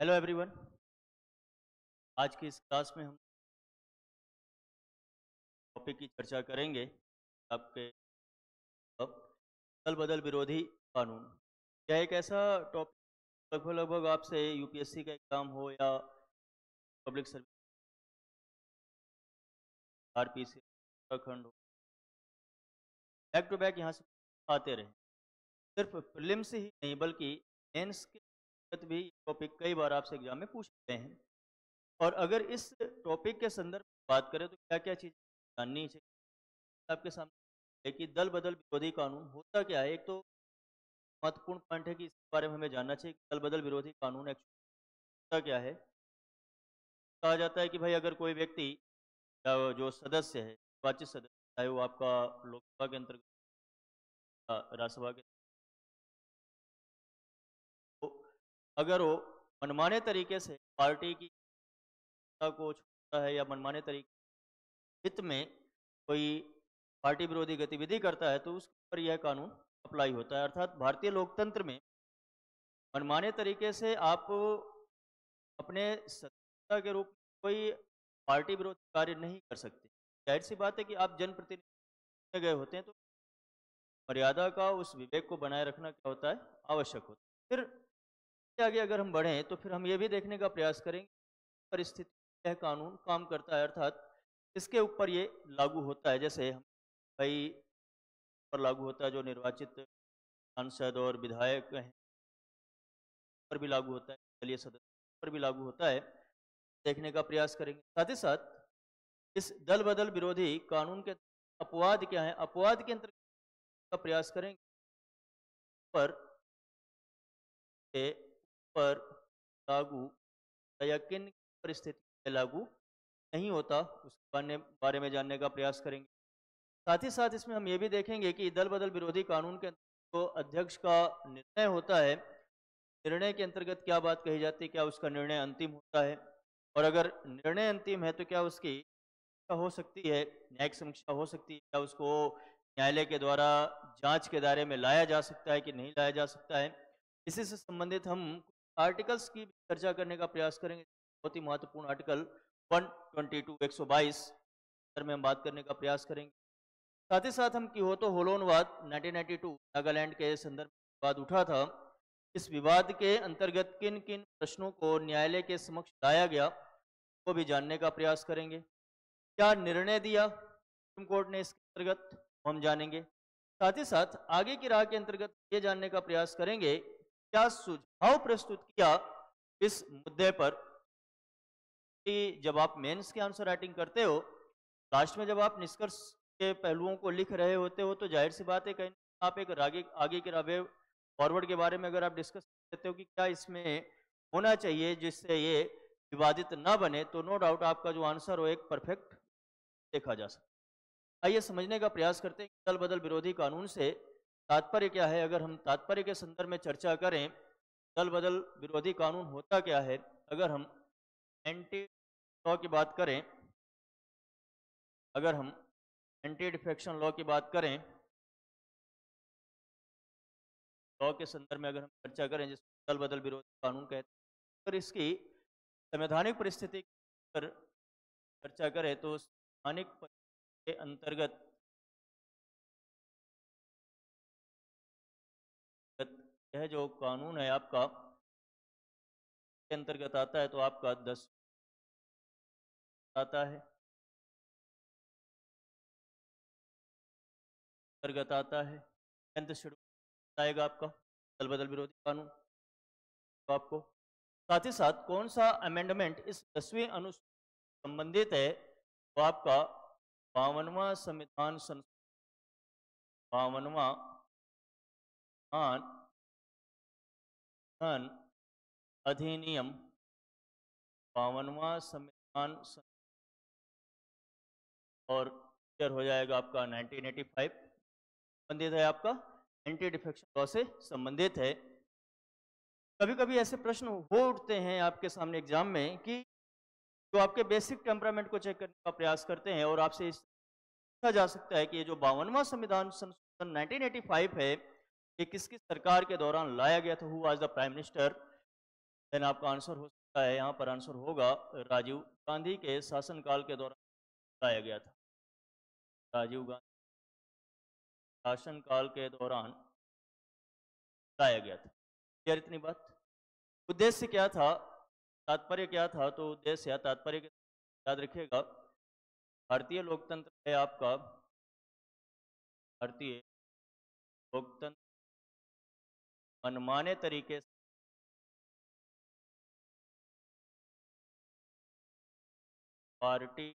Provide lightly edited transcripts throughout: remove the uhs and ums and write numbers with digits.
Hello everyone. आज की इस क्लास में हम टॉपिक की चर्चा करेंगे आपके अब दल बदल विरोधी कानून। यह एक ऐसा टॉपिक लगभग लगभग आपसे यूपीएससी का एग्जाम हो या पब्लिक सर्विस आरपीसी उत्तराखंड हो, बैक टू बैक यहाँ से आते रहे। सिर्फ प्रीलिम्स ही नहीं बल्कि मेंस के अंतर्गत भी टॉपिक कई बार आपसे एग्जाम में पूछ लेते हैं। और अगर इस टॉपिक के संदर्भ में बात करें तो क्या क्या चीज़ जाननी चाहिए आपके सामने है कि दल बदल विरोधी कानून होता क्या है। एक तो महत्वपूर्ण पॉइंट है कि इसके बारे में हमें जानना चाहिए कि दल बदल विरोधी कानून एक्चुअली होता क्या है। कहा जाता है कि भाई अगर कोई व्यक्ति या जो सदस्य है, निर्वाचित सदस्य, चाहे वो आपका लोकसभा के अंतर्गत या राज्यसभा के, तो अगर वो मनमाने तरीके से पार्टी की सत्ता को छोड़ता है या मनमाने तरीके हित में कोई पार्टी विरोधी गतिविधि करता है तो उसके ऊपर यह कानून अप्लाई होता है। अर्थात भारतीय लोकतंत्र में मनमाने तरीके से आप अपने सत्ता के रूप में कोई पार्टी विरोधी कार्य नहीं कर सकते। जाहिर सी बात है कि आप जनप्रतिनिधि गए होते हैं तो मर्यादा का उस विवेक को बनाए रखना क्या होता है, आवश्यक होता है। फिर इससे आगे अगर हम बढ़ें तो फिर हम ये भी देखने का प्रयास करेंगे परिस्थिति यह कानून काम करता है, अर्थात इसके ऊपर ये लागू होता है। जैसे हम कई पर लागू होता है जो निर्वाचित सांसद और विधायक हैं पर भी लागू होता है, दलीय सदस्य पर भी लागू होता है, देखने का प्रयास करेंगे। साथ ही साथ इस दल बदल विरोधी कानून के अपवाद क्या है, अपवाद के अंतर्गत का प्रयास करेंगे पर के ऊपर लागू या किन परिस्थिति में लागू नहीं होता उसके बारे में जानने का प्रयास करेंगे। साथ ही साथ इसमें हम ये भी देखेंगे कि दल बदल विरोधी कानून के अंतर्गत जो अध्यक्ष का निर्णय होता है, निर्णय के अंतर्गत क्या बात कही जाती है, क्या उसका निर्णय अंतिम होता है, और अगर निर्णय अंतिम है तो क्या उसकी हो सकती है, न्यायिक समीक्षा हो सकती है, क्या उसको न्यायालय के द्वारा जांच के दायरे में लाया जा सकता है कि नहीं लाया जा सकता है। इसी से संबंधित हम आर्टिकल्स की भी चर्चा करने का प्रयास करेंगे। बहुत ही महत्वपूर्ण आर्टिकल 122 122 में हम बात करने का प्रयास करेंगे। साथ ही साथ हम कियोतो होलोनवाद 1992 नागालैंड के संदर्भ में विवाद उठा था, इस विवाद के अंतर्गत किन किन प्रश्नों को न्यायालय के समक्ष लाया गया को भी जानने का प्रयास करेंगे। क्या निर्णय दिया सुप्रीम कोर्ट ने इसके अंतर्गत, हम जानेंगे। साथ ही साथ आगे की राह के अंतर्गत ये जानने का प्रयास करेंगे क्या सुझाव प्रस्तुत किया इस मुद्दे पर कि जब आप मेंस के आंसर राइटिंग करते हो, लास्ट में जब आप निष्कर्ष के पहलुओं को लिख रहे होते हो तो जाहिर सी बात है कहीं आप एक आगे आगे के वे फॉरवर्ड के बारे में अगर आप डिस्कस करते हो कि क्या इसमें होना चाहिए जिससे ये विवादित ना बने, तो नो डाउट आपका जो आंसर हो एक परफेक्ट देखा जा सकता है। आइए समझने का प्रयास करते हैं कि दल बदल विरोधी कानून से तात्पर्य क्या है। अगर हम तात्पर्य के संदर्भ में चर्चा करें, दल बदल विरोधी कानून होता क्या है। अगर हम एंटी लॉ की बात करें, अगर हम एंटी डिफेक्शन लॉ की बात करें, लॉ के संदर्भ में अगर हम चर्चा करें जिसको दल बदल विरोधी कानून कहते हैं, अगर इसकी संवैधानिक परिस्थिति पर चर्चा करें तो संवैधानिक परिस्थिति के अंतर्गत यह जो कानून है आपका के अंतर्गत आता है तो आपका 10 आता है, अंतर्गत आता है 10th शेड्यूल आएगा आपका दल बदल विरोधी कानून। तो आपको साथ ही साथ कौन सा अमेंडमेंट इस 10वीं अनुसूची संबंधित है, तो आपका 52वां संविधान 52वां संविधान अधिनियम, 52वां संविधान और क्लियर हो जाएगा आपका 1985 संबंधित है, आपका एंटी डिफेक्शन लॉ से संबंधित है। कभी कभी ऐसे प्रश्न हो उठते हैं आपके सामने एग्जाम में कि जो आपके बेसिक टेम्परामेंट को चेक करने का प्रयास करते हैं और आपसे पूछा जा सकता है कि ये जो 52वां संविधान संशोधन 1985 है, ये किसकी सरकार के दौरान लाया गया था, who was the prime minister. Then आपका आंसर हो सकता है, यहाँ पर आंसर होगा राजीव गांधी के शासनकाल के दौरान लाया गया था। राजीव गांधी शासनकाल के दौरान लाया गया था। क्लियर इतनी बात? उद्देश्य क्या था, तात्पर्य क्या था? तो उद्देश्य या तात्पर्य याद रखिएगा, भारतीय लोकतंत्र है आपका, भारतीय लोकतंत्र मनमाने तरीके से पार्टी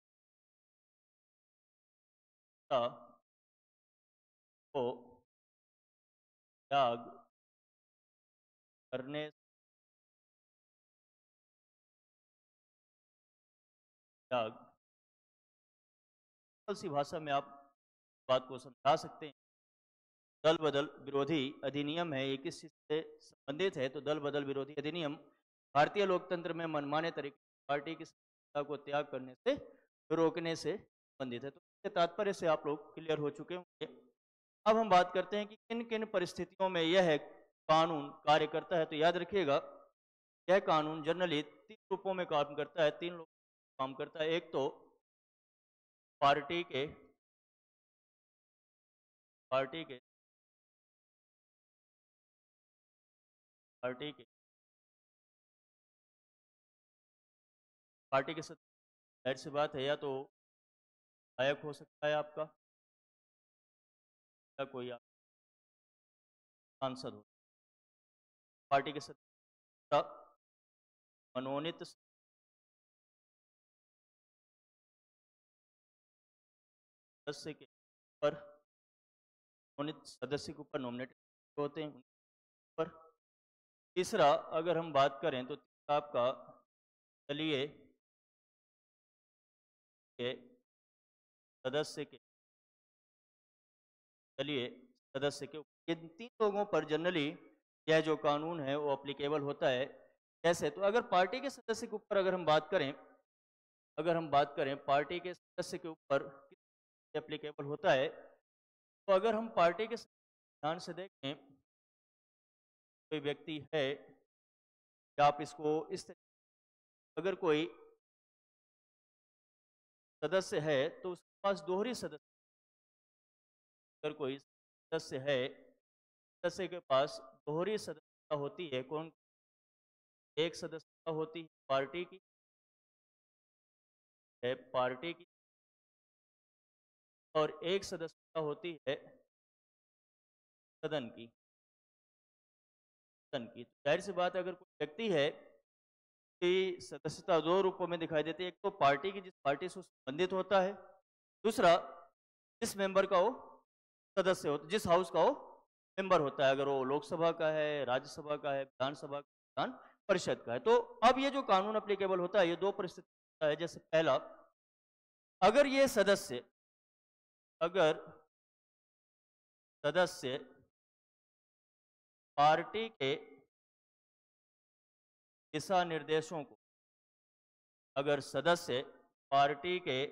को त्याग करने, त्याग सी भाषा में आप बात को समझा सकते हैं। दल बदल विरोधी अधिनियम है, ये किस चीज से संबंधित है? तो दल बदल विरोधी अधिनियम भारतीय लोकतंत्र में मनमाने तरीके पार्टी की सत्ता को त्याग करने से रोकने से संबंधित है। तो इसके तात्पर्य से आप लोग क्लियर हो चुके होंगे। अब हम बात करते हैं कि किन किन परिस्थितियों में यह कानून कार्य करता है। तो याद रखिएगा, यह कानून जनरली 3 रूपों में काम करता है, 3 लोगों में काम करता है। एक तो पार्टी के पार्टी के पार्टी के पार्टी के सदस्य, जाहिर सी बात है, या तो विधायक हो सकता है आपका, या कोई सांसद हो। पार्टी के सदस्य मनोनीत सदस्य के ऊपर, मनोनीत सदस्य के ऊपर नॉमिनेटेड होते हैं पर। तीसरा अगर हम बात करें तो तीसरा आपका दलीय के सदस्य के दलीय सदस्य के ऊपर, इन 3 लोगों पर जनरली यह जो कानून है वो अप्लीकेबल होता है। कैसे? तो अगर पार्टी के सदस्य के ऊपर अगर हम बात करें, पार्टी के सदस्य के ऊपर एप्लीकेबल होता है, तो अगर हम पार्टी के ध्यान से देखें, कोई व्यक्ति है, या आप इसको इस अगर कोई सदस्य है तो उसके पास दोहरी सदस्य, अगर कोई सदस्य है, सदस्य के पास दोहरी सदस्यता होती है। कौन? एक सदस्यता होती है पार्टी की, और एक सदस्यता होती है सदन की। जाहिर सी बात है, अगर कोई व्यक्ति है कि सदस्यता 2 रूपों में दिखाई देती है। एक तो पार्टी की, जिस पार्टी से संबंधित होता है, दूसरा जिस मेंबर का वो सदस्य होता है, जिस हाउस का वो मेंबर होता है, अगर वो लोकसभा का है, राज्यसभा का है, विधानसभा का, विधान परिषद का है। तो अब ये जो कानून अप्लीकेबल होता है, ये 2 परिस्थिति होता है। जैसे पहला, अगर ये सदस्य पार्टी के दिशा निर्देशों को, अगर सदस्य पार्टी के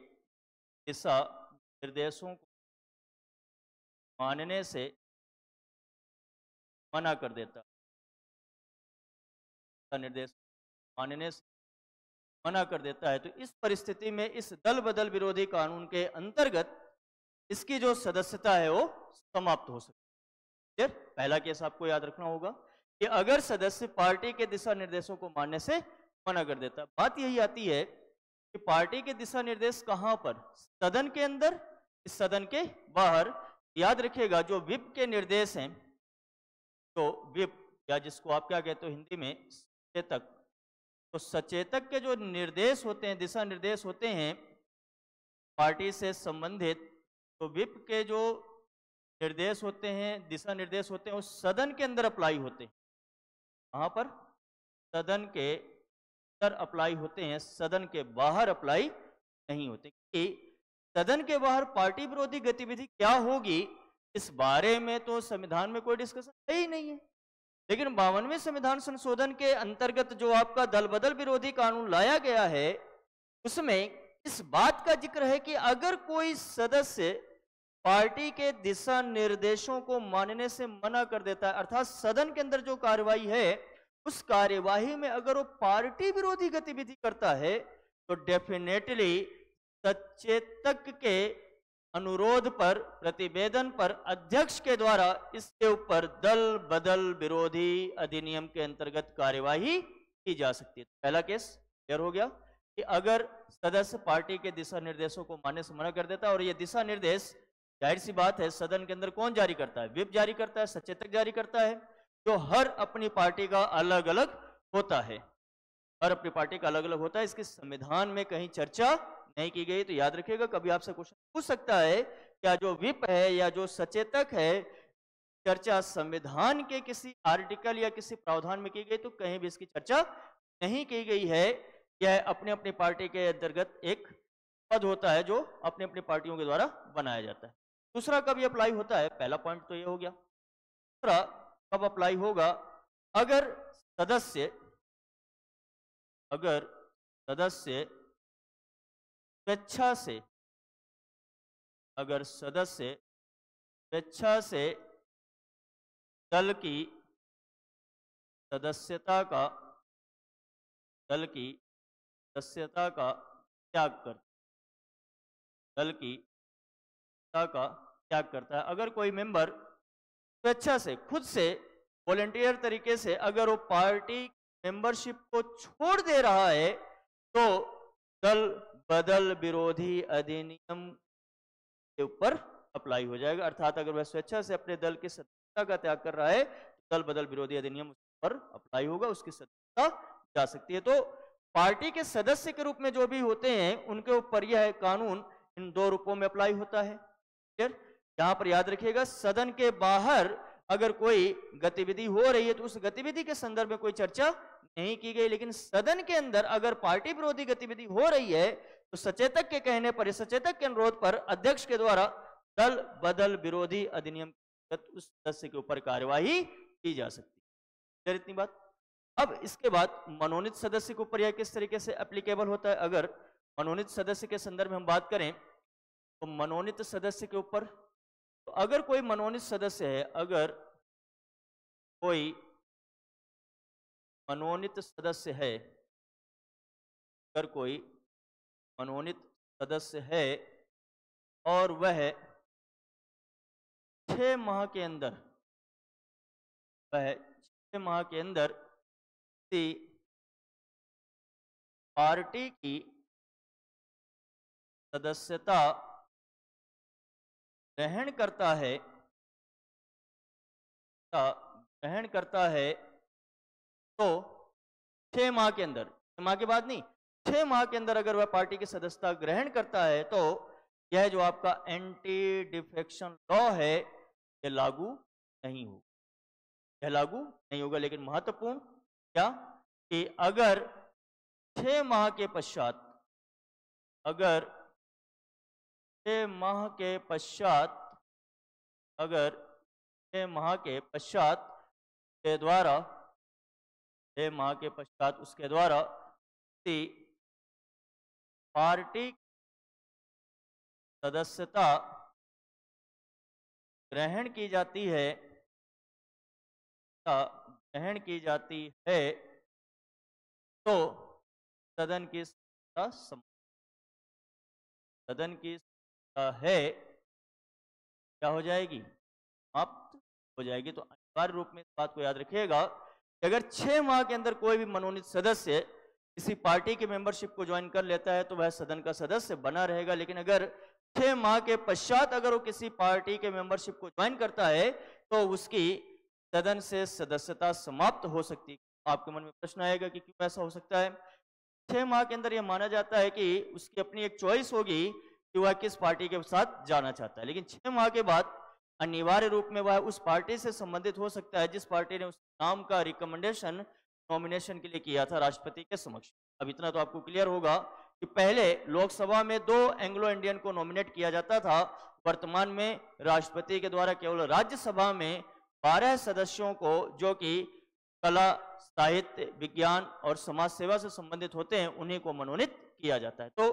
दिशा निर्देशों को मानने से मना कर देता, निर्देश मानने से मना कर देता है, तो इस परिस्थिति में इस दल बदल विरोधी कानून के अंतर्गत इसकी जो सदस्यता है वो समाप्त हो सकती है। पहला केस आपको याद रखना होगा कि अगर सदस्य पार्टी के दिशा निर्देशों को मानने से मना कर देता। बात यही आती है कि पार्टी के दिशा निर्देश कहां पर? सदन के अंदर, इस सदन के बाहर। याद रखिएगा, जो विप के निर्देश हैं, तो विप या जिसको आप क्या कहते हो हिंदी में सचेतक, तो सचेतक के जो निर्देश होते हैं, दिशा निर्देश होते हैं पार्टी से संबंधित, तो विप के जो निर्देश होते हैं, दिशा निर्देश होते हैं, वो सदन के अंदर अप्लाई होते हैं। कहां पर? सदन के अंदर अप्लाई होते हैं, सदन के बाहर अप्लाई नहीं होते। कि सदन के बाहर पार्टी विरोधी गतिविधि क्या होगी, इस बारे में तो संविधान में कोई डिस्कशन है ही नहीं है। लेकिन 52वें संविधान संशोधन के अंतर्गत जो आपका दल बदल विरोधी कानून लाया गया है, उसमें इस बात का जिक्र है कि अगर कोई सदस्य पार्टी के दिशा निर्देशों को मानने से मना कर देता है, अर्थात सदन के अंदर जो कार्रवाई है उस कार्यवाही में अगर वो पार्टी विरोधी गतिविधि करता है तो डेफिनेटली सचेतक के अनुरोध पर, प्रतिवेदन पर अध्यक्ष के द्वारा इसके ऊपर दल बदल विरोधी अधिनियम के अंतर्गत कार्यवाही की जा सकती है। पहला केस क्लियर हो गया कि अगर सदस्य पार्टी के दिशा निर्देशों को मानने से मना कर देता है, और ये दिशा निर्देश जाहिर सी बात है सदन के अंदर कौन जारी करता है, व्हिप जारी करता है, सचेतक जारी करता है, जो हर अपनी पार्टी का अलग अलग होता है, हर अपनी पार्टी का अलग अलग होता है। इसकी संविधान में कहीं चर्चा नहीं की गई। तो याद रखिएगा, कभी आपसे क्वेश्चन पूछ सकता है क्या जो व्हिप है या जो सचेतक है, चर्चा संविधान के किसी आर्टिकल या किसी प्रावधान में की गई, तो कहीं भी इसकी चर्चा नहीं की गई है। यह अपने अपनी पार्टी के अंतर्गत एक पद होता है जो अपनी अपनी पार्टियों के द्वारा बनाया जाता है। दूसरा कब ये अप्लाई होता है, पहला पॉइंट तो ये हो गया। दूसरा कब अप्लाई होगा, अगर सदस्य स्वेच्छा से, अगर सदस्य स्वेच्छा से दल की सदस्यता का त्याग करता, दल की सदस्यता का त्याग करता है। अगर कोई मेंबर स्वेच्छा से, खुद से, वॉलंटियर तरीके से अगर वो पार्टी मेंबरशिप को छोड़ दे रहा है तो दल बदल विरोधी अधिनियम के ऊपर अप्लाई हो जाएगा। अर्थात अगर वह स्वेच्छा से अपने दल की सदस्यता का त्याग कर रहा है तो दल बदल विरोधी अधिनियम उस पर अप्लाई होगा, उसकी सदस्यता जा सकती है। तो पार्टी के सदस्य के रूप में जो भी होते हैं उनके ऊपर यह कानून इन दो रूपों में अप्लाई होता है। यहां पर याद रखिएगा, सदन के बाहर अगर कोई गतिविधि हो रही है तो उस गतिविधि के संदर्भ में कोई चर्चा नहीं की गई, लेकिन सदन के अंदर अगर पार्टी विरोधी गतिविधि हो रही है तो सचेतक के कहने पर, सचेतक के अनुरोध पर अध्यक्ष के द्वारा दल बदल विरोधी अधिनियम उस सदस्य के ऊपर कार्यवाही की जा सकती है। इतनी बात। अब इसके बाद मनोनीत सदस्य के ऊपर यह किस तरीके से एप्लीकेबल होता है। अगर मनोनीत सदस्य के संदर्भ में हम बात करें तो मनोनीत सदस्य के ऊपर, तो अगर कोई मनोनीत सदस्य है, अगर कोई मनोनीत सदस्य है, अगर कोई मनोनीत सदस्य है और वह 6 माह के अंदर, वह 6 माह के अंदर किसी पार्टी की सदस्यता ग्रहण करता है तो 6 माह के अंदर, 6 माह के बाद नहीं, 6 माह के अंदर अगर वह पार्टी की सदस्यता ग्रहण करता है तो यह जो आपका एंटी डिफेक्शन लॉ है यह लागू नहीं होगा, यह लागू नहीं होगा। लेकिन महत्वपूर्ण क्या कि अगर 6 माह के पश्चात, अगर 6 माह के पश्चात, अगर 6 माह के पश्चात के द्वारा, 6 माह के पश्चात उसके द्वारा किसी पार्टी सदस्यता ग्रहण की जाती है, ग्रहण की जाती है तो सदन की सदन की है क्या हो जाएगी, समाप्त हो जाएगी। तो अनिवार्य रूप में इस बात को याद रखिएगा कि अगर 6 माह के अंदर कोई भी मनोनीत सदस्य किसी पार्टी की मेंबरशिप को ज्वाइन कर लेता है तो वह सदन का सदस्य बना रहेगा। लेकिन अगर 6 माह के पश्चात अगर वो किसी पार्टी के मेंबरशिप को ज्वाइन करता है तो उसकी सदन से सदस्यता समाप्त हो सकती है। आपके मन में प्रश्न आएगा कि क्यों ऐसा हो सकता है। 6 माह के अंदर यह माना जाता है कि उसकी अपनी एक चॉइस होगी कि वह किस पार्टी के साथ जाना चाहता है, लेकिन 6 माह के बाद अनिवार्य रूप में वह उस पार्टी से संबंधित हो सकता है जिस पार्टी ने उस नाम का रिकमेंडेशन नॉमिनेशन के लिए किया था राष्ट्रपति के समक्ष। अब इतना तो आपको क्लियर होगा कि पहले लोकसभा में 2 एंग्लो इंडियन को नॉमिनेट किया जाता था, वर्तमान में राष्ट्रपति के द्वारा केवल राज्यसभा में 12 सदस्यों को, जो कि कला, साहित्य, विज्ञान और समाज सेवा से संबंधित होते हैं, उन्हीं को मनोनीत किया जाता है। तो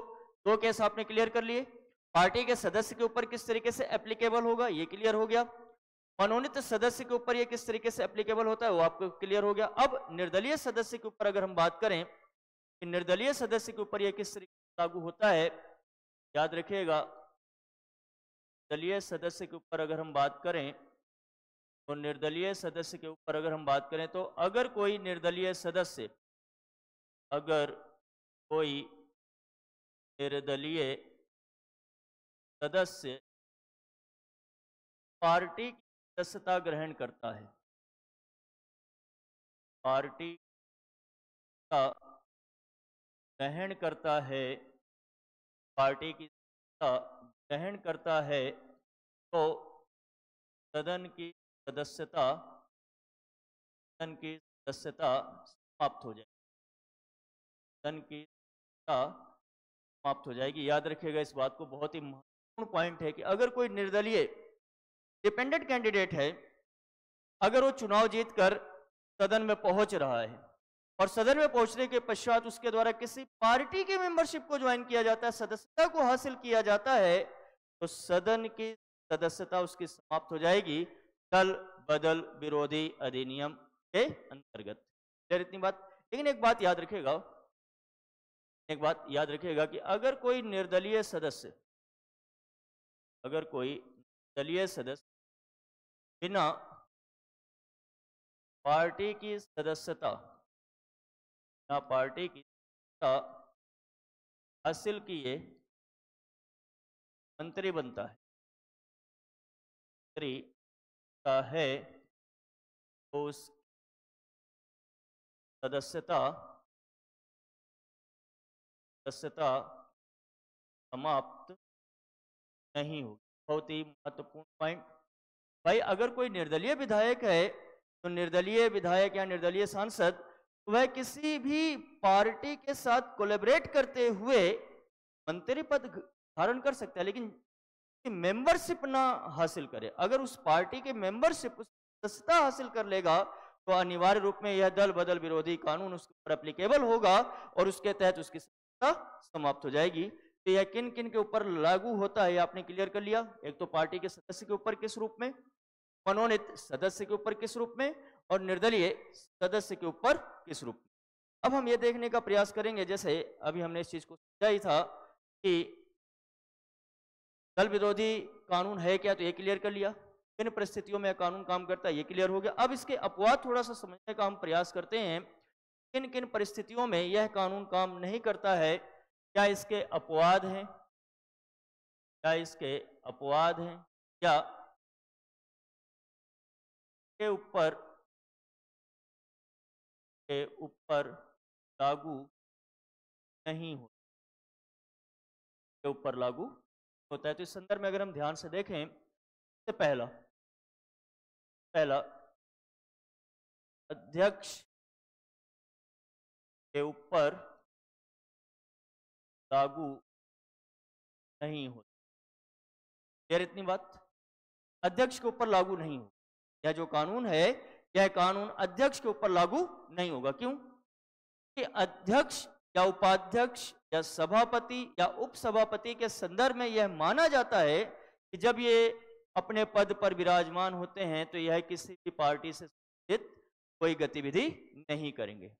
2 केस आपने क्लियर कर लिए। पार्टी के सदस्य के ऊपर किस तरीके से एप्लीकेबल होगा ये क्लियर हो गया। मनोनीत सदस्य के ऊपर ये किस तरीके से एप्लीकेबल होता है वो आपको क्लियर हो गया। अब निर्दलीय सदस्य के ऊपर अगर हम बात करें कि निर्दलीय सदस्य के ऊपर ये किस तरीके से लागू होता है, याद रखिएगा दलीय सदस्य के ऊपर अगर हम बात करें तो निर्दलीय सदस्य के ऊपर अगर हम बात करें तो अगर कोई निर्दलीय सदस्य पार्टी की सदस्यता ग्रहण करता है, पार्टी का ग्रहण करता है, पार्टी की सदस्यता ग्रहण करता है तो सदन की सदस्यता समाप्त हो जाएगी, सदन की सदस्यता समाप्त हो जाएगी। याद रखिएगा इस बात को, बहुत ही महत्वपूर्ण पॉइंट है कि अगर कोई निर्दलीय डिपेंडेंट कैंडिडेट है, अगर वो चुनाव जीतकर सदन में पहुंच रहा है और सदन में पहुंचने के पश्चात उसके द्वारा किसी पार्टी की मेंबरशिप को ज्वाइन किया जाता है, सदस्यता को हासिल किया जाता है, तो सदन की सदस्यता उसकी समाप्त हो जाएगी दल बदल विरोधी अधिनियम के अंतर्गत। इतनी बात। लेकिन एक बात याद रखिएगा कि अगर कोई निर्दलीय सदस्य बिना पार्टी की सदस्यता हासिल किए मंत्री बनता है तो उस सदस्यता समाप्त नहीं होगी। बहुत ही महत्वपूर्ण पॉइंट भाई। अगर कोई निर्दलीय विधायक है तो निर्दलीय विधायक या निर्दलीय सांसद वह किसी भी पार्टी के साथ कोलैबोरेट करते हुए मंत्री पद धारण कर सकता है, लेकिन मेंबरशिप ना हासिल करे। अगर उस पार्टी के मेंबरशिप सदस्यता हासिल कर लेगा तो अनिवार्य रूप में यह दल बदल विरोधी कानून उसके ऊपर एप्लीकेबल होगा और उसके तहत उसकी सदस्यता समाप्त हो जाएगी। तो यह किन किन के ऊपर लागू होता है आपने क्लियर कर लिया। एक तो पार्टी के सदस्य के ऊपर किस रूप में, मनोनीत सदस्य के ऊपर किस रूप में, और निर्दलीय सदस्य के ऊपर किस रूप में। अब हम ये देखने का प्रयास करेंगे, जैसे अभी हमने इस चीज को समझा ही था कि दल विरोधी कानून है क्या, तो ये क्लियर कर लिया। किन परिस्थितियों में कानून काम करता है ये क्लियर हो गया। अब इसके अपवाद थोड़ा सा समझने का हम प्रयास करते हैं। किन किन परिस्थितियों में यह कानून काम नहीं करता है, क्या इसके अपवाद हैं, या के ऊपर लागू नहीं होता है। तो इस संदर्भ में अगर हम ध्यान से देखें तो पहला अध्यक्ष के ऊपर लागू नहीं होता। यार इतनी बात, अध्यक्ष के ऊपर लागू नहीं होगा। यह जो कानून है यह कानून अध्यक्ष के ऊपर लागू नहीं होगा। क्यों? कि अध्यक्ष या उपाध्यक्ष या सभापति या उपसभापति के संदर्भ में यह माना जाता है कि जब ये अपने पद पर विराजमान होते हैं तो यह किसी भी पार्टी से संबंधित कोई गतिविधि नहीं करेंगे,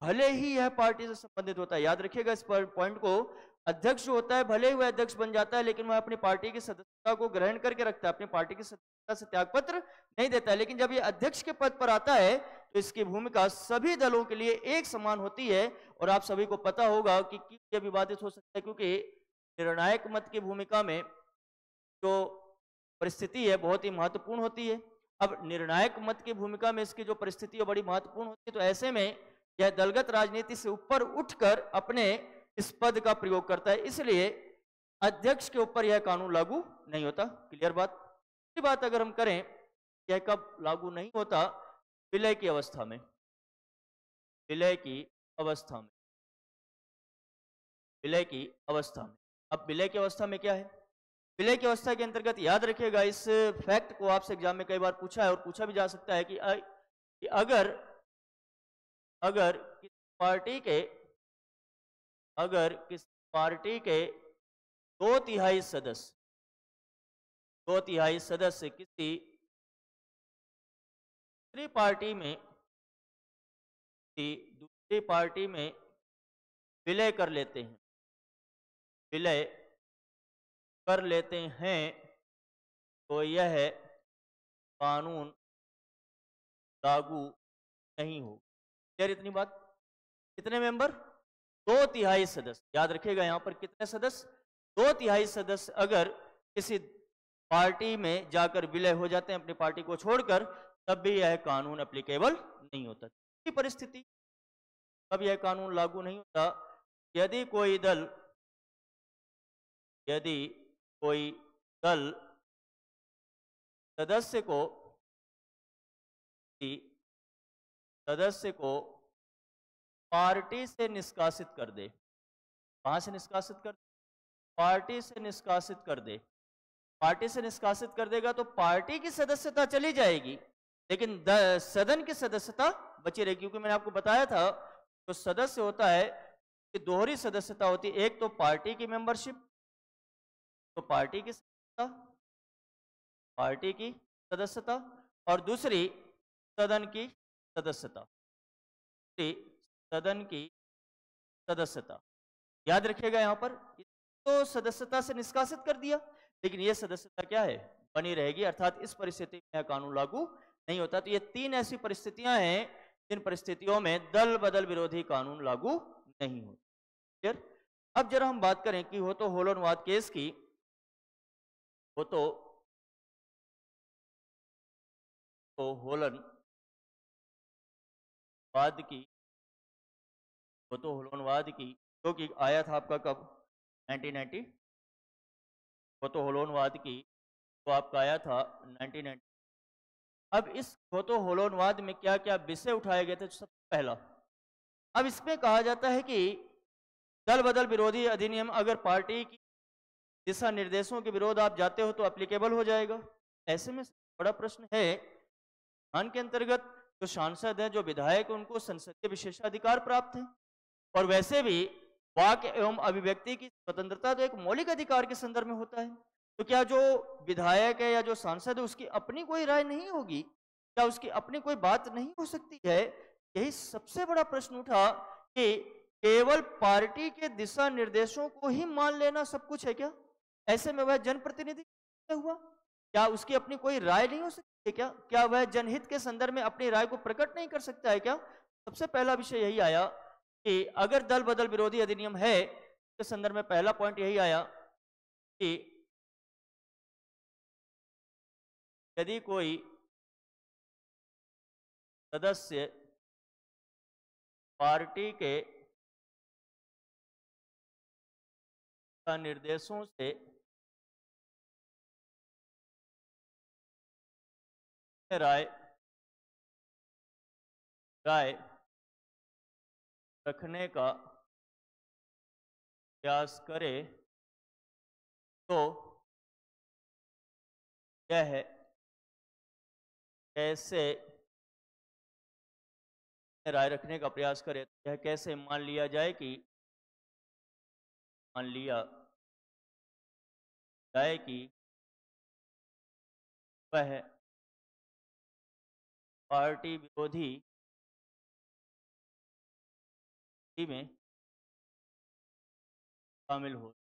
भले ही यह पार्टी से संबंधित होता है। याद रखिएगा इस पॉइंट को। अध्यक्ष जो होता है भले ही वह अध्यक्ष बन जाता है, लेकिन वह अपनी पार्टी की सदस्यता को ग्रहण करके रखता है, अपनी पार्टी की सदस्यता से त्यागपत्र नहीं देता है। लेकिन जब यह अध्यक्ष के पद पर आता है तो इसकी भूमिका सभी दलों के लिए एक समान होती है। और आप सभी को पता होगा कि क्यों यह विवादित हो सकता है, क्योंकि निर्णायक मत की भूमिका में जो परिस्थिति है बहुत ही महत्वपूर्ण होती है। अब निर्णायक मत की भूमिका में इसकी जो परिस्थिति है बड़ी महत्वपूर्ण होती है, तो ऐसे में यह दलगत राजनीति से ऊपर उठकर अपने इस पद का प्रयोग करता है, इसलिए अध्यक्ष के ऊपर यह कानून लागू नहीं होता। क्लियर बात। दूसरी बात अगर हम करें यह कब लागू नहीं होता, विलय की अवस्था में। विलय की अवस्था में अब विलय की अवस्था में क्या है, विलय की अवस्था के अंतर्गत याद रखिएगा, इस फैक्ट को आपसे एग्जाम में कई बार पूछा है और पूछा भी जा सकता है कि अगर किस पार्टी के 2/3 सदस्य किसी दूसरी पार्टी में विलय कर लेते हैं, विलय कर लेते हैं, तो यह कानून लागू नहीं हो। क्लियर इतनी बात? कितने मेंबर? 2/3 सदस्य। याद रखिएगा यहां पर कितने सदस्य? 2/3 सदस्य अगर किसी पार्टी में जाकर विलय हो जाते हैं अपनी पार्टी को छोड़कर, तब भी यह कानून एप्लीकेबल नहीं होता। की परिस्थिति तब यह कानून लागू नहीं होता यदि कोई दल सदस्य को पार्टी से निष्कासित कर दे। कहां से निष्कासित कर? पार्टी से निष्कासित कर दे। पार्टी से निष्कासित कर देगा तो पार्टी की सदस्यता चली जाएगी, लेकिन सदन की सदस्यता बची रहेगी। क्योंकि मैंने आपको बताया था तो सदस्य होता है कि दोहरी सदस्यता होती है। एक तो पार्टी की मेंबरशिप, तो पार्टी की सदस्यता, और दूसरी सदन की सदस्यता। याद रखिएगा यहां पर तो सदस्यता से निष्कासित कर दिया, लेकिन यह सदस्यता क्या है? बनी रहेगी। अर्थात इस परिस्थिति में यह कानून लागू नहीं होता। तो ये 3 ऐसी परिस्थितियां हैं जिन परिस्थितियों में दल बदल विरोधी कानून लागू नहीं होता। क्लियर? अब जरा हम बात करें कि हो तो होलोनवाद केस की, हो तो होलोनवाद की जो कि आया था आपका कब? 1990। तो होलोनवाद की तो आपका आया था 1990। अब इस होलोनवाद में क्या क्या विषय उठाए गए थे? सबसे पहला, अब इसमें कहा जाता है कि दल बदल विरोधी अधिनियम अगर पार्टी की दिशा निर्देशों के विरोध आप जाते हो तो एप्लीकेबल हो जाएगा। ऐसे में बड़ा प्रश्न है, संविधान के अंतर्गत जो सांसद है, जो विधायक, उनको संसदीय विशेषाधिकार प्राप्त है, और वैसे भी वाक एवं अभिव्यक्ति की स्वतंत्रता तो एक मौलिक अधिकार के संदर्भ में होता है। तो क्या जो विधायक है या जो सांसद है उसकी अपनी कोई राय नहीं होगी? क्या उसकी अपनी कोई बात नहीं हो सकती है? यही सबसे बड़ा प्रश्न उठा कि केवल पार्टी के दिशा निर्देशों को ही मान लेना सब कुछ है क्या? ऐसे में वह जनप्रतिनिधि हुआ? क्या उसकी अपनी कोई राय नहीं हो सकती है क्या? क्या वह जनहित के संदर्भ में अपनी राय को प्रकट नहीं कर सकता है क्या? सबसे पहला विषय यही आया कि अगर दल बदल विरोधी अधिनियम है तो संदर्भ में पहला पॉइंट यही आया कि यदि कोई सदस्य पार्टी के निर्देशों से राय रखने का प्रयास करे तो यह कैसे राय रखने का प्रयास करे तो यह कैसे मान लिया जाए कि वह पार्टी विरोधी में शामिल हो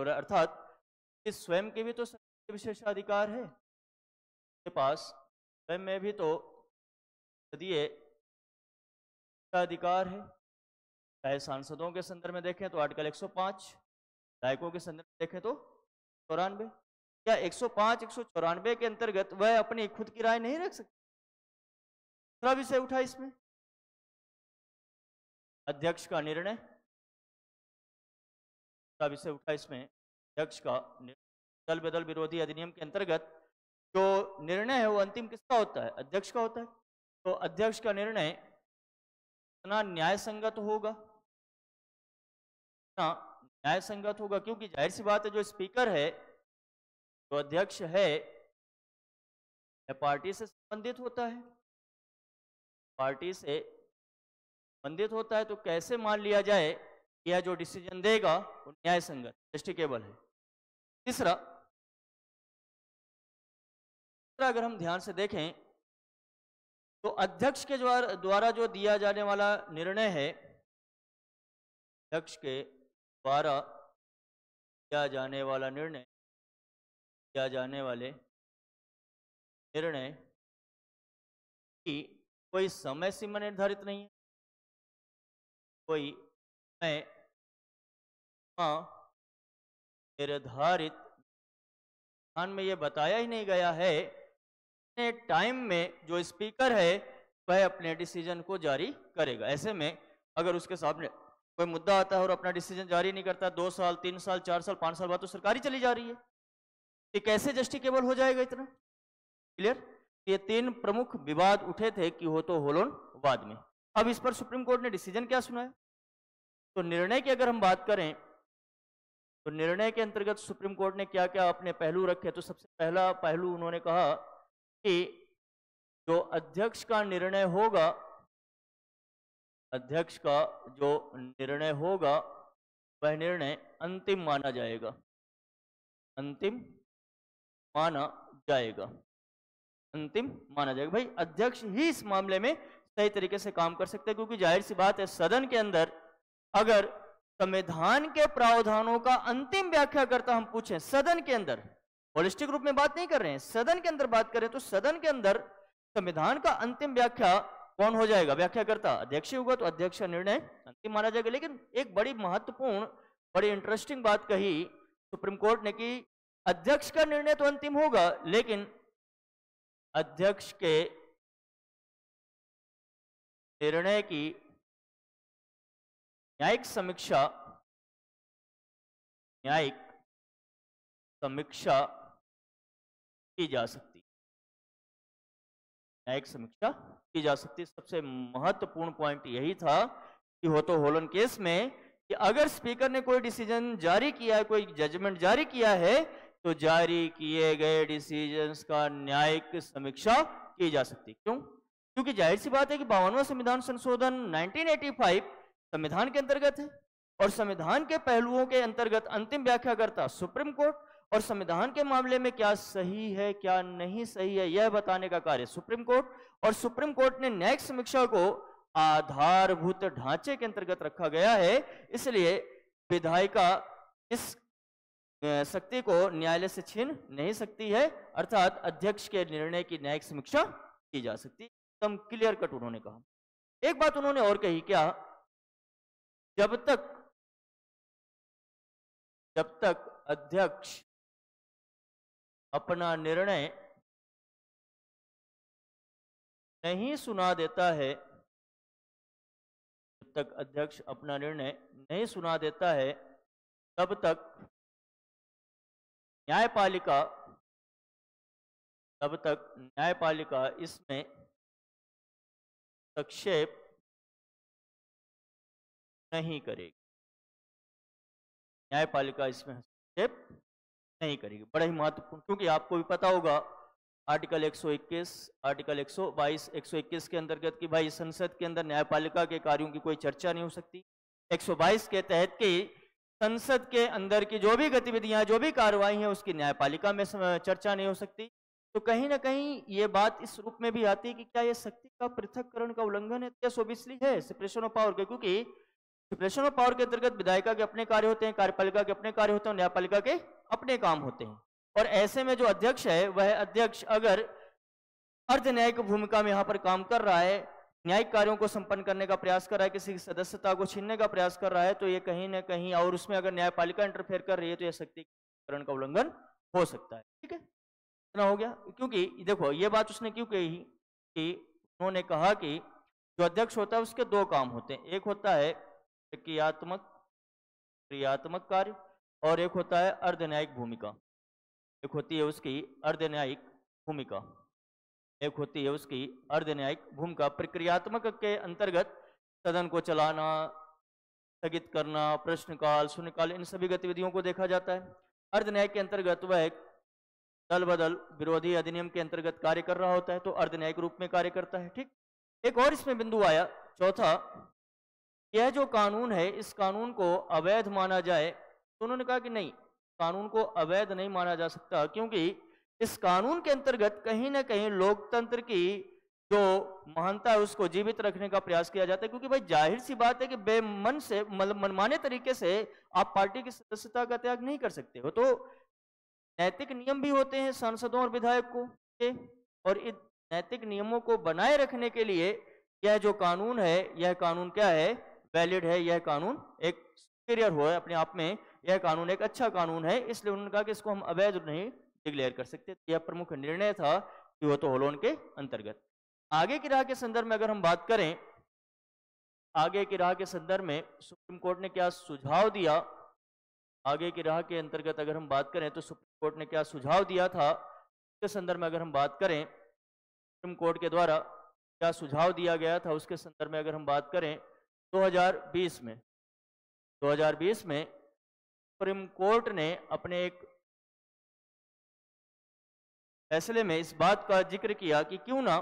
रहा है। अर्थात इस स्वयं के भी तो विशेषाधिकार है के पास, स्वयं में भी तो संसदीय अधिकार है। चाहे सांसदों के संदर्भ में देखें तो आर्टिकल 105, विधायकों के संदर्भ में देखें तो 94। क्या 105, 194 के अंतर्गत वह अपनी खुद की राय नहीं रख सकते? दूसरा विषय उठा इसमें अध्यक्ष का निर्णय। विषय उठा इसमें अध्यक्ष का दल बदल विरोधी अधिनियम के अंतर्गत जो निर्णय है वो अंतिम किसका होता है? अध्यक्ष का होता है। तो अध्यक्ष का निर्णय कितना न्याय संगत होगा? क्योंकि जाहिर सी बात है जो स्पीकर है, जो अध्यक्ष है, पार्टी से संबंधित होता है। तो कैसे मान लिया जाए कि यह जो डिसीजन देगा वो न्याय संगत, जस्टिकेबल है? तीसरा, अगर हम ध्यान से देखें तो अध्यक्ष के द्वारा जो दिया जाने वाला निर्णय है, अध्यक्ष के द्वारा दिया जाने वाला निर्णय, दिया जाने वाले निर्णय की कोई समय सीमा निर्धारित नहीं है, कोई समय निर्धारित स्थान में ये बताया ही नहीं गया है टाइम में जो स्पीकर है वह अपने डिसीजन को जारी करेगा। ऐसे में अगर उसके सामने कोई मुद्दा आता है और अपना डिसीजन जारी नहीं करता, 2 साल 3 साल 4 साल 5 साल बाद तो सरकारी चली जा रही है, ये कैसे जस्टिकेबल हो जाएगा इतना? क्लियर? ये 3 प्रमुख विवाद उठे थे कि हो तो होलोन वाद में। अब इस पर सुप्रीम कोर्ट ने डिसीजन क्या सुनाया? तो निर्णय की अगर हम बात करें तो निर्णय के अंतर्गत सुप्रीम कोर्ट ने क्या क्या अपने पहलू रखे। तो सबसे पहला पहलू उन्होंने कहा कि जो अध्यक्ष का निर्णय होगा, अध्यक्ष का जो निर्णय होगा वह निर्णय अंतिम माना जाएगा, अंतिम माना जाएगा, अंतिम माना जाएगा। भाई अध्यक्ष ही इस मामले में सही तरीके से काम कर सकते हैं, क्योंकि जाहिर सी बात है सदन के अंदर अगर संविधान के प्रावधानों का अंतिम व्याख्या करता हम पूछें, सदन के अंदर, होलिस्टिक रूप में बात नहीं कर रहे हैं, सदन के अंदर बात करें, तो सदन के अंदर संविधान का अंतिम व्याख्या कौन हो जाएगा? व्याख्या करता अध्यक्ष ही होगा, तो अध्यक्ष का निर्णय अंतिम माना जाएगा। लेकिन एक बड़ी महत्वपूर्ण, बड़ी इंटरेस्टिंग बात कही सुप्रीम कोर्ट ने कि अध्यक्ष का निर्णय तो अंतिम होगा, लेकिन अध्यक्ष के निर्णय की न्यायिक समीक्षा, न्यायिक समीक्षा की जा सकती, न्यायिक समीक्षा की जा सकती। सबसे महत्वपूर्ण पॉइंट यही था कि हो तो होलन केस में कि अगर स्पीकर ने कोई डिसीजन जारी किया है, कोई जजमेंट जारी किया है, तो जारी किए गए डिसीजंस का न्यायिक समीक्षा की जा सकती। क्यों? क्योंकि जाहिर सी बात है कि 52वां संविधान संशोधन 1985 संविधान के अंतर्गत है, और संविधान के पहलुओं के अंतर्गत अंतिम व्याख्या करता सुप्रीम कोर्ट, और संविधान के मामले में क्या सही है क्या नहीं सही है यह बताने का कार्य सुप्रीम कोर्ट। और सुप्रीम कोर्ट ने न्यायिक समीक्षा को आधारभूत ढांचे के अंतर्गत रखा गया है, इसलिए विधायिका इस शक्ति को न्यायालय से छीन नहीं सकती है, अर्थात अध्यक्ष के निर्णय की न्यायिक समीक्षा की जा सकती। एकदम क्लियर कट उन्होंने कहा। एक बात उन्होंने और कही, क्या? जब तक अध्यक्ष अपना निर्णय नहीं सुना देता है, जब तक अध्यक्ष अपना निर्णय नहीं सुना देता है, तब तक न्यायपालिका इसमें हस्तक्षेप नहीं करेगी, न्यायपालिका इसमें हस्तक्षेप नहीं करेगी। बड़ा ही महत्वपूर्ण, क्योंकि आपको भी पता होगा आर्टिकल 121, आर्टिकल 122, 121 के अंतर्गत कि भाई संसद के अंदर न्यायपालिका के कार्यों की कोई चर्चा नहीं हो सकती। 122 के तहत कि संसद के अंदर की जो भी गतिविधियां, जो भी कार्रवाई है, उसकी न्यायपालिका में चर्चा नहीं हो सकती। तो कहीं ना कहीं ये बात इस रूप में भी आती है कि क्या ये शक्ति का पृथककरण का उल्लंघन है? यस, ऑब्वियसली है, सेपरेशन ऑफ पावर के, क्योंकि सेपरेशन ऑफ पावर के अंतर्गत विधायिका के अपने कार्य होते हैं, कार्यपालिका के अपने कार्य होते हैं, न्यायपालिका के अपने काम होते हैं। और ऐसे में जो अध्यक्ष है, वह अध्यक्ष अगर अर्ध न्यायिक भूमिका में यहाँ पर काम कर रहा है, न्यायिक कार्यों को संपन्न करने का प्रयास कर रहा है, किसी की सदस्यता को छीनने का प्रयास कर रहा है, तो ये कहीं ना कहीं, और उसमें अगर न्यायपालिका इंटरफेयर कर रही है, तो यह शक्तिकरण का उल्लंघन हो सकता है। ठीक है, इतना हो गया। क्योंकि देखो ये बात उसने क्यों कही कि उन्होंने कहा कि जो अध्यक्ष होता है उसके 2 काम होते हैं, एक होता है क्रियात्मक कार्य, और एक होता है अर्धन्यायिक भूमिका। एक होती है उसकी अर्धन्यायिक भूमिका, एक होती है उसकी अर्धन्यायिक भूमिका। प्रक्रियात्मक के अंतर्गत सदन को चलाना, स्थगित करना, प्रश्नकाल, शून्यकाल, इन सभी गतिविधियों को देखा जाता है। अर्धन्यायिक के अंतर्गत वह दल बदल विरोधी अधिनियम के अंतर्गत कार्य कर रहा होता है, तो अर्धन्यायिक रूप में कार्य करता है। ठीक, एक और इसमें बिंदु आया, चौथा, यह जो कानून है, इस कानून को अवैध माना जाए, तो उन्होंने कहा कि नहीं, कानून को अवैध नहीं माना जा सकता, क्योंकि इस कानून के अंतर्गत कहीं ना कहीं लोकतंत्र की जो महानता है उसको जीवित रखने का प्रयास किया जाता है, क्योंकि भाई जाहिर सी बात है कि बेमन से मतलब मनमाने तरीके से आप पार्टी की सदस्यता का त्याग नहीं कर सकते हो। तो नैतिक नियम भी होते हैं सांसदों और विधायकों के, और इन नैतिक नियमों को बनाए रखने के लिए यह जो कानून है, यह कानून क्या है, वैलिड है, यह कानून एक सुपीरियर हो है अपने आप में, यह कानून एक अच्छा कानून है, इसलिए उन्होंने कहा कि इसको हम अवैध नहीं डिक्लेयर कर सकते। यह प्रमुख निर्णय था क्योटो होलोन के अंतर्गत। आगे की राह के संदर्भ में अगर हम बात करें, आगे की राह के संदर्भ में सुप्रीम कोर्ट ने क्या सुझाव दिया, आगे की राह के अंतर्गत अगर हम बात करें तो सुप्रीम कोर्ट ने क्या सुझाव दिया था, उसके संदर्भ में अगर हम बात करें, सुप्रीम कोर्ट के द्वारा क्या सुझाव दिया गया था उसके संदर्भ में अगर हम बात करें, 2020 में सुप्रीम कोर्ट ने अपने एक फैसले में इस बात का जिक्र किया कि क्यों ना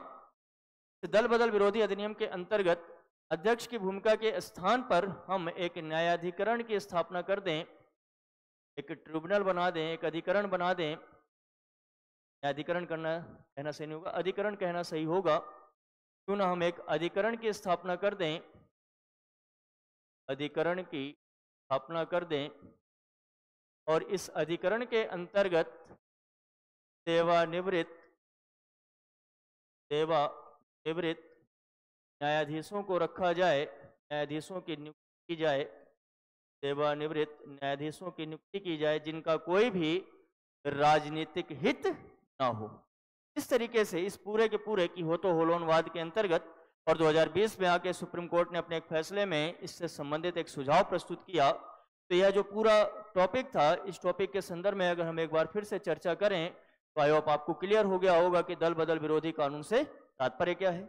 दल बदल विरोधी अधिनियम के अंतर्गत अध्यक्ष की भूमिका के स्थान पर हम एक न्यायाधिकरण की स्थापना कर दें, एक ट्रिब्यूनल बना दें, एक अधिकरण बना दें। न्यायाधिकरण कहना सही नहीं होगा, अधिकरण कहना सही होगा। क्यों ना हम एक अधिकरण की स्थापना कर दें, अधिकरण की स्थापना कर दें, और इस अधिकरण के अंतर्गत सेवानिवृत्त न्यायाधीशों को रखा जाए, न्यायाधीशों की नियुक्ति की जाए, सेवानिवृत्त न्यायाधीशों की नियुक्ति की जाए जिनका कोई भी राजनीतिक हित ना हो। इस तरीके से इस पूरे के पूरे क्योटो होलोन वाद के अंतर्गत और 2020 में आके सुप्रीम कोर्ट ने अपने एक फैसले में इससे संबंधित एक सुझाव प्रस्तुत किया। तो यह जो पूरा टॉपिक था, इस टॉपिक के संदर्भ में अगर हम एक बार फिर से चर्चा करें तो आई होप आपको क्लियर हो गया होगा कि दल बदल विरोधी कानून से तात्पर्य क्या है,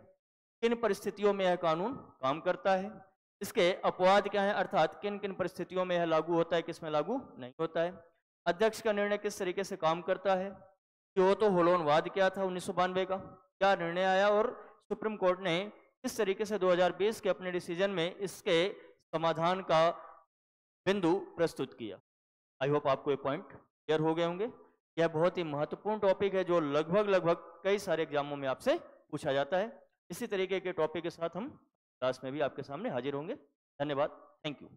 किन परिस्थितियों में यह कानून काम करता है, इसके अपवाद क्या है, अर्थात किन किन परिस्थितियों में यह लागू होता है, किसमें लागू नहीं होता है, अध्यक्ष का निर्णय किस तरीके से काम करता है, क्योटो होलोन वाद क्या था 1992 का, क्या निर्णय आया, और सुप्रीम कोर्ट ने किस तरीके से 2020 के अपने डिसीजन में इसके समाधान का बिंदु प्रस्तुत किया। आई होप आपको ये पॉइंट क्लियर हो गए होंगे। यह बहुत ही महत्वपूर्ण टॉपिक है जो लगभग कई सारे एग्जामों में आपसे पूछा जाता है। इसी तरीके के टॉपिक के साथ हम क्लास में भी आपके सामने हाजिर होंगे। धन्यवाद, थैंक यू।